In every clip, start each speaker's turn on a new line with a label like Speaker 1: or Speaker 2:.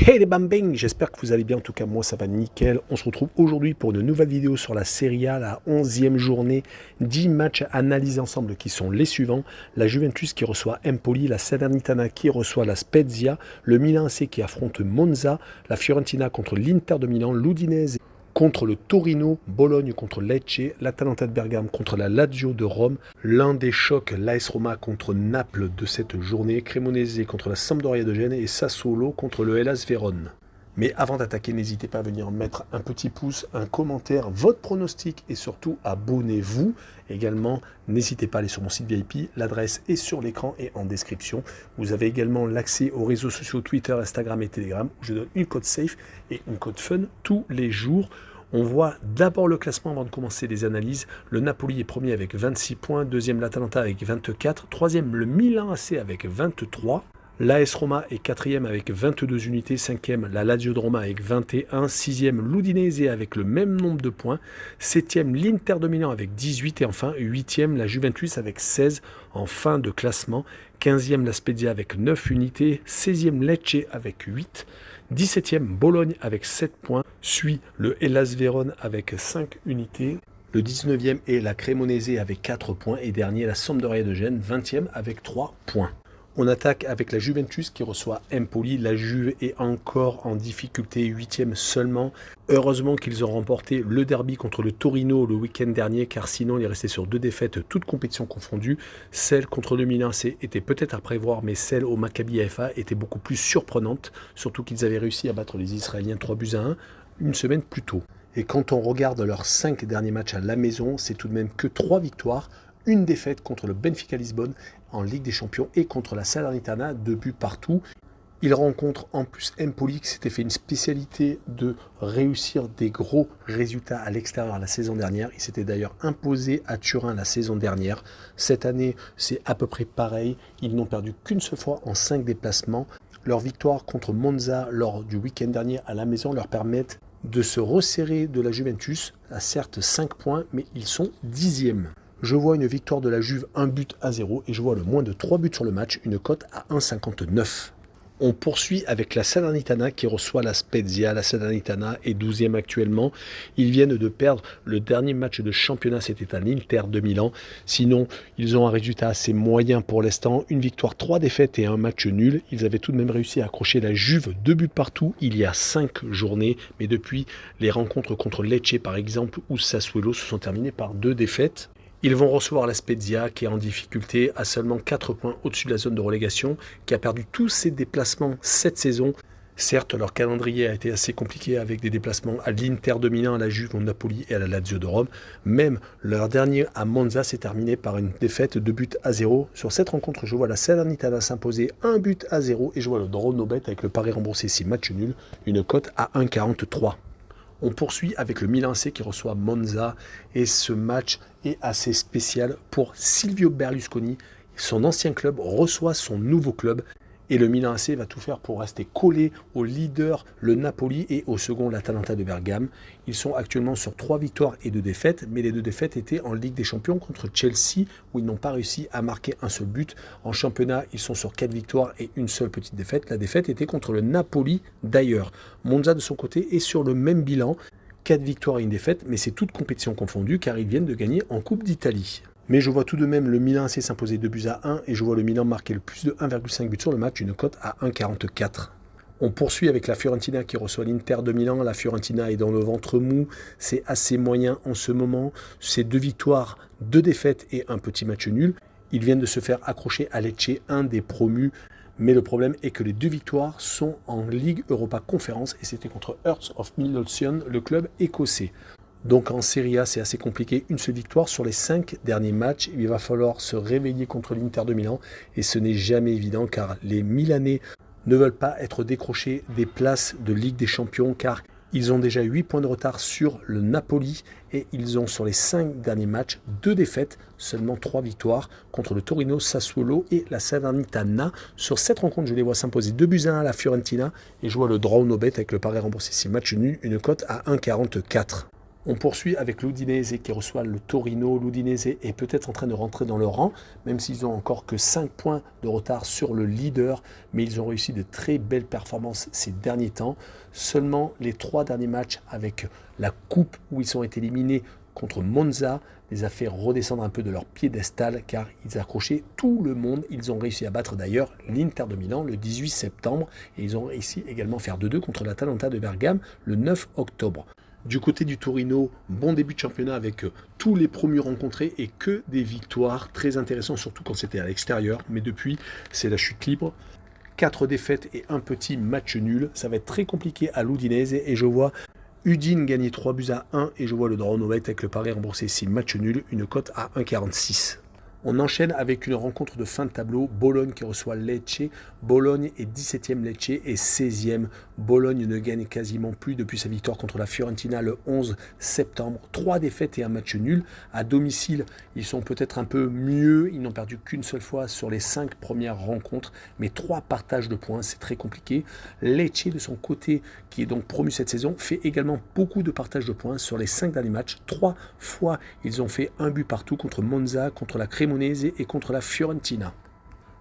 Speaker 1: Hey les bambing, j'espère que vous allez bien, en tout cas moi ça va nickel. On se retrouve aujourd'hui pour une nouvelle vidéo sur la Serie A, la 11e journée, 10 matchs à analyser ensemble qui sont les suivants. La Juventus qui reçoit Empoli, la Salernitana qui reçoit la Spezia, le Milan AC qui affronte Monza, la Fiorentina contre l'Inter de Milan, l'Udinese contre le Torino, Bologne contre Lecce, l'Atalanta de Bergame contre la Lazio de Rome, l'un des chocs, l'AS Roma contre Naples de cette journée, Cremonese contre la Sampdoria de Gênes et Sassuolo contre le Hellas Vérone. Mais avant d'attaquer, n'hésitez pas à venir mettre un petit pouce, un commentaire, votre pronostic et surtout abonnez-vous. Également, n'hésitez pas à aller sur mon site VIP, l'adresse est sur l'écran et en description. Vous avez également l'accès aux réseaux sociaux Twitter, Instagram et Telegram où je donne une code safe et une code fun tous les jours. On voit d'abord le classement avant de commencer les analyses. Le Napoli est premier avec 26 points, deuxième l'Atalanta avec 24, troisième le Milan AC avec 23. L'AS Roma est quatrième avec 22 unités, cinquième la Lazio de Roma avec 21, sixième l'Udinese avec le même nombre de points, septième l'Inter de Milan avec 18 et enfin huitième la Juventus avec 16 en fin de classement, 15e la Spezia avec 9 unités, 16e Lecce avec 8, 17e Bologne avec 7 points, suit le Hellas Vérone avec 5 unités. Le 19e est la Cremonese avec 4 points et dernier la Sampdoria de Gênes, 20e avec 3 points. On attaque avec la Juventus qui reçoit Empoli. La Juve est encore en difficulté, 8e seulement. Heureusement qu'ils ont remporté le derby contre le Torino le week-end dernier, car sinon il est resté sur 2 défaites, toutes compétitions confondues. Celle contre le Milan était peut-être à prévoir, mais celle au Maccabi Haifa était beaucoup plus surprenante, surtout qu'ils avaient réussi à battre les Israéliens 3-1 une semaine plus tôt. Et quand on regarde leurs 5 derniers matchs à la maison, c'est tout de même que 3 victoires. Une défaite contre le Benfica Lisbonne en Ligue des Champions et contre la Salernitana, 2 buts partout. Il rencontre en plus Empoli qui s'était fait une spécialité de réussir des gros résultats à l'extérieur la saison dernière. Il s'était d'ailleurs imposé à Turin la saison dernière. Cette année, c'est à peu près pareil. Ils n'ont perdu qu'une seule fois en 5 déplacements. Leur victoire contre Monza lors du week-end dernier à la maison leur permettent de se resserrer de la Juventus. À certes 5 points, mais ils sont 10e. Je vois une victoire de la Juve 1-0 et je vois le moins de 3 buts sur le match, une cote à 1,59. On poursuit avec la Salernitana qui reçoit la Spezia. La Salernitana est 12e actuellement. Ils viennent de perdre le dernier match de championnat, c'était à l'Inter de Milan. Sinon, ils ont un résultat assez moyen pour l'instant. Une victoire, 3 défaites et un match nul. Ils avaient tout de même réussi à accrocher la Juve 2 buts partout il y a 5 journées. Mais depuis, les rencontres contre Lecce par exemple ou Sassuolo se sont terminées par 2 défaites. Ils vont recevoir la Spezia qui est en difficulté à seulement 4 points au-dessus de la zone de relégation, qui a perdu tous ses déplacements cette saison. Certes, leur calendrier a été assez compliqué avec des déplacements à l'Inter de Milan, à la Juve, au Napoli et à la Lazio de Rome. Même leur dernier à Monza s'est terminé par une défaite 2-0. Sur cette rencontre, je vois la Salernitana s'imposer 1-0 et je vois le draw no bet avec le pari remboursé 6 matchs nuls, une cote à 1,43. On poursuit avec le Milan AC qui reçoit Monza et ce match est assez spécial pour Silvio Berlusconi. Son ancien club reçoit son nouveau club et le Milan AC va tout faire pour rester collé au leader, le Napoli, et au second, l'Atalanta de Bergame. Ils sont actuellement sur 3 victoires et 2 défaites, mais les 2 défaites étaient en Ligue des Champions contre Chelsea, où ils n'ont pas réussi à marquer un seul but. En championnat, ils sont sur 4 victoires et une seule petite défaite. La défaite était contre le Napoli d'ailleurs. Monza de son côté est sur le même bilan, 4 victoires et une défaite, mais c'est toute compétition confondue car ils viennent de gagner en Coupe d'Italie. Mais je vois tout de même le Milan AC s'imposer 2-1 et je vois le Milan marquer le plus de 1,5 buts sur le match, une cote à 1,44. On poursuit avec la Fiorentina qui reçoit l'Inter de Milan. La Fiorentina est dans le ventre mou, c'est assez moyen en ce moment. C'est 2 victoires, 2 défaites et un petit match nul. Ils viennent de se faire accrocher à Lecce, un des promus. Mais le problème est que les 2 victoires sont en Ligue Europa Conference et c'était contre Hearts of Midlothian, le club écossais. Donc en Serie A, c'est assez compliqué. Une seule victoire sur les 5 derniers matchs. Il va falloir se réveiller contre l'Inter de Milan. Et ce n'est jamais évident car les Milanais ne veulent pas être décrochés des places de Ligue des Champions car ils ont déjà 8 points de retard sur le Napoli et ils ont sur les 5 derniers matchs 2 défaites, seulement 3 victoires contre le Torino, Sassuolo et la Salernitana. Sur cette rencontre, je les vois s'imposer 2-1 à la Fiorentina et je vois le draw no bet avec le pari remboursé 6 matchs nuls, une cote à 1,44. On poursuit avec l'Udinese qui reçoit le Torino. L'Udinese est peut-être en train de rentrer dans le rang, même s'ils ont encore que 5 points de retard sur le leader, mais ils ont réussi de très belles performances ces derniers temps. Seulement les 3 derniers matchs avec la coupe où ils ont été éliminés contre Monza les a fait redescendre un peu de leur piédestal car ils accrochaient tout le monde. Ils ont réussi à battre d'ailleurs l'Inter de Milan le 18 septembre et ils ont réussi également à faire 2-2 contre l'Atalanta de Bergame le 9 octobre. Du côté du Torino, bon début de championnat avec tous les promus rencontrés et que des victoires très intéressantes, surtout quand c'était à l'extérieur. Mais depuis, c'est la chute libre. 4 défaites et un petit match nul. Ça va être très compliqué à l'Udinese et je vois Udine gagner 3-1 et je vois le Doronovet avec le pari remboursé 6 match nul, une cote à 1,46. On enchaîne avec une rencontre de fin de tableau, Bologne qui reçoit Lecce. Bologne est 17e, Lecce est 16e. Bologne ne gagne quasiment plus depuis sa victoire contre la Fiorentina le 11 septembre. 3 défaites et un match nul. À domicile, ils sont peut-être un peu mieux. Ils n'ont perdu qu'une seule fois sur les 5 premières rencontres, mais 3 partages de points, c'est très compliqué. Lecce, de son côté, qui est donc promu cette saison, fait également beaucoup de partages de points sur les 5 derniers matchs. 3 fois, ils ont fait un but partout contre Monza, contre la Cremonese et contre la Fiorentina.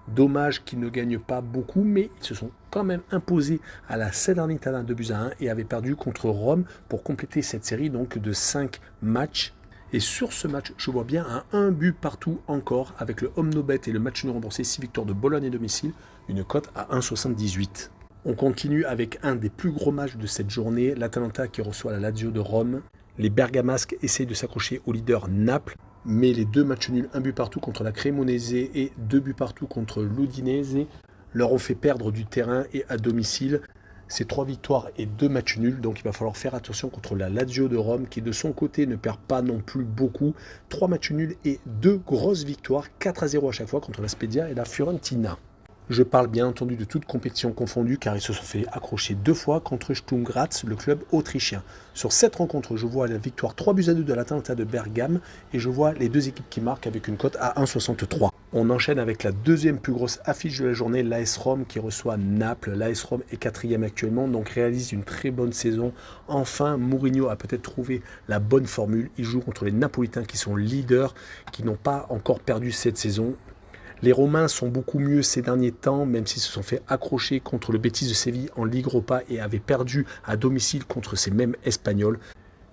Speaker 1: Dommage qu'ils ne gagnent pas beaucoup, mais ils se sont quand même imposés à la Salernitana 2-1 et avaient perdu contre Rome pour compléter cette série donc de 5 matchs. Et sur ce match, je vois bien un but partout encore avec le home no bet et le match nul remboursé 6 victoires de Bologne et domicile, une cote à 1,78. On continue avec un des plus gros matchs de cette journée, l'Atalanta qui reçoit la Lazio de Rome. Les Bergamasques essayent de s'accrocher au leader Naples, mais les 2 matchs nuls, un but partout contre la Cremonese et 2 buts partout contre l'Udinese, leur ont fait perdre du terrain et à domicile. C'est 3 victoires et 2 matchs nuls, donc il va falloir faire attention contre la Lazio de Rome qui de son côté ne perd pas non plus beaucoup. 3 matchs nuls et 2 grosses victoires, 4-0 à chaque fois contre la Spezia et la Fiorentina. Je parle bien entendu de toutes compétitions confondues car ils se sont fait accrocher 2 fois contre Sturm Graz, le club autrichien. Sur cette rencontre, je vois la victoire 3-2 de l'Atalanta de Bergame et je vois les 2 équipes qui marquent avec une cote à 1,63. On enchaîne avec la deuxième plus grosse affiche de la journée, l'AS Rome qui reçoit Naples. L'AS Rome est 4e actuellement, donc réalise une très bonne saison. Enfin, Mourinho a peut-être trouvé la bonne formule. Il joue contre les Napolitains qui sont leaders, qui n'ont pas encore perdu cette saison. Les Romains sont beaucoup mieux ces derniers temps, même s'ils se sont fait accrocher contre le Betis de Séville en Ligue Europa et avaient perdu à domicile contre ces mêmes Espagnols.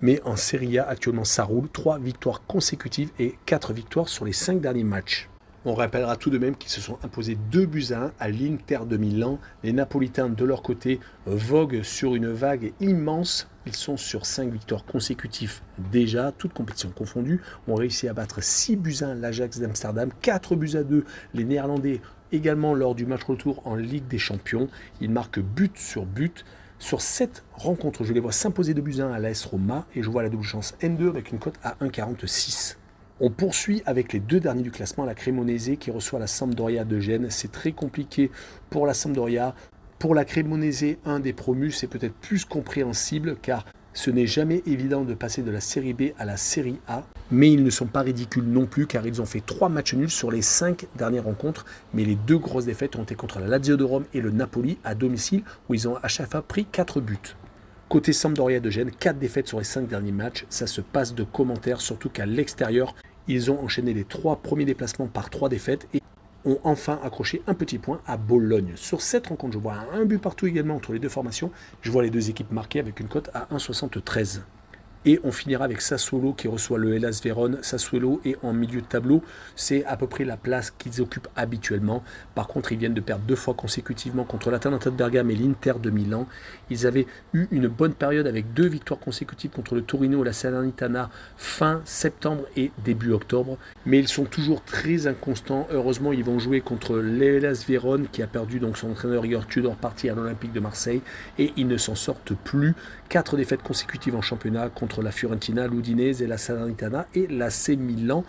Speaker 1: Mais en Serie A, actuellement, ça roule. 3 victoires consécutives et 4 victoires sur les 5 derniers matchs. On rappellera tout de même qu'ils se sont imposés 2-1 à l'Inter de Milan. Les Napolitains, de leur côté, voguent sur une vague immense. Ils sont sur 5 victoires consécutives déjà, toutes compétitions confondues. On réussi à battre 6-1 l'Ajax d'Amsterdam, 4-2 les Néerlandais également lors du match retour en Ligue des Champions. Ils marquent but sur but. Sur cette rencontre, je les vois s'imposer 2-1 à l'AS Roma et je vois la double chance N2 avec une cote à 1,46. On poursuit avec les 2 derniers du classement, la Cremonese qui reçoit la Sampdoria de Gênes. C'est très compliqué pour la Sampdoria. Pour la Cremonese, un des promus, c'est peut-être plus compréhensible car ce n'est jamais évident de passer de la série B à la série A. Mais ils ne sont pas ridicules non plus car ils ont fait 3 matchs nuls sur les 5 dernières rencontres. Mais les 2 grosses défaites ont été contre la Lazio de Rome et le Napoli à domicile où ils ont à chaque fois pris 4 buts. Côté Sampdoria de Gênes, 4 défaites sur les 5 derniers matchs. Ça se passe de commentaires, surtout qu'à l'extérieur, ils ont enchaîné les 3 premiers déplacements par 3 défaites et ont enfin accroché un petit point à Bologne. Sur cette rencontre, je vois un but partout également entre les 2 formations. Je vois les 2 équipes marquées avec une cote à 1,73. Et on finira avec Sassuolo qui reçoit le Hellas Vérone. Sassuolo est en milieu de tableau. C'est à peu près la place qu'ils occupent habituellement. Par contre, ils viennent de perdre 2 fois consécutivement contre l'Atalanta de Bergame et l'Inter de Milan. Ils avaient eu une bonne période avec 2 victoires consécutives contre le Torino et la Salernitana fin septembre et début octobre. Mais ils sont toujours très inconstants. Heureusement, ils vont jouer contre l'Hellas Vérone qui a perdu donc son entraîneur Igor Tudor parti à l'Olympique de Marseille. Et ils ne s'en sortent plus. 4 défaites consécutives en championnat contre la Fiorentina, l'Udinese et la Salernitana et l'AC Milan.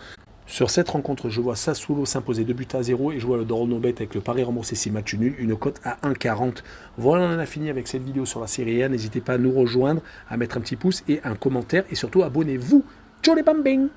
Speaker 1: Sur cette rencontre, je vois Sassuolo s'imposer 2-0 et je vois le Doronovet avec le pari remboursé 6 matchs nuls, une cote à 1,40. Voilà, on en a fini avec cette vidéo sur la Serie A. N'hésitez pas à nous rejoindre, à mettre un petit pouce et un commentaire et surtout abonnez-vous. Ciao les bambins!